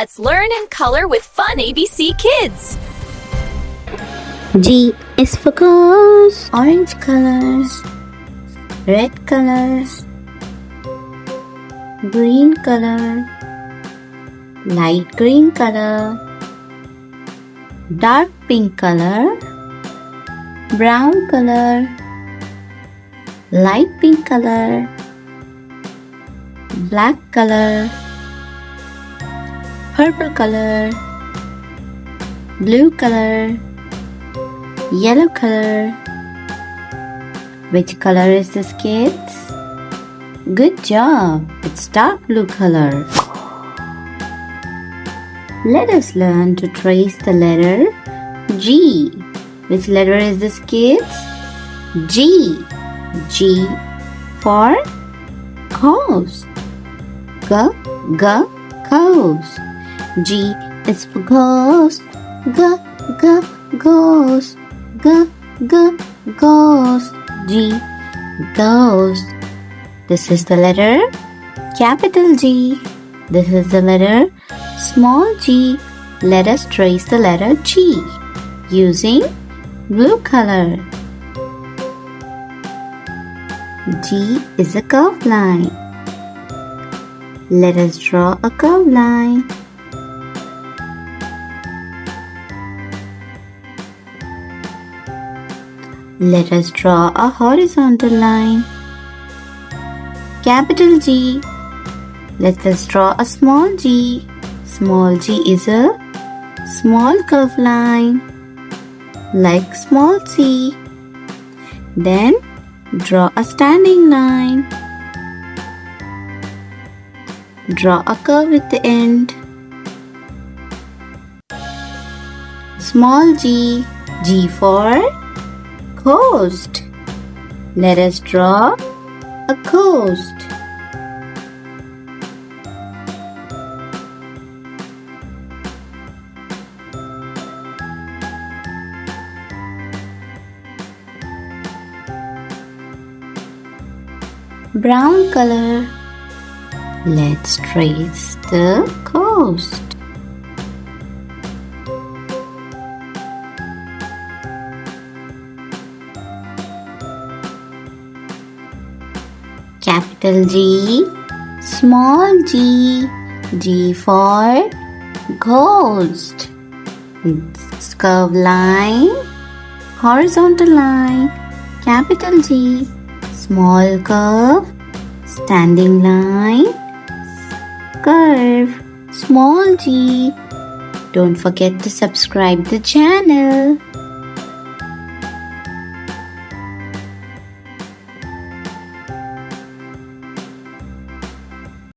Let's learn and color with fun ABC Kids. G is for girls. Orange colors, red colors, green color, light green color, dark pink color, brown color, light pink color, black color, purple color, blue color, yellow color. Which color is this, kids? Good job! It's dark blue color. Let us learn to trace the letter G. Which letter is this, kids? G. G for ghost. Ghost. G is for ghost. Ghost. Ghost. G, ghost. This is the letter capital G. This is the letter small g. Let us trace the letter G using blue color. G is a curved line. Let us draw a curved line. Let us draw a horizontal line. Capital G. Let us draw a small g. Small g is a small curved line, like small c. Then draw a standing line. Draw a curve at the end. Small g. G for ghost. Let us draw a ghost. Brown color. Let's trace the ghost. Capital G, small g. G for ghost. It's curved line, horizontal line. Capital G, small curve, standing line, curve, small g. Don't forget to subscribe the channel.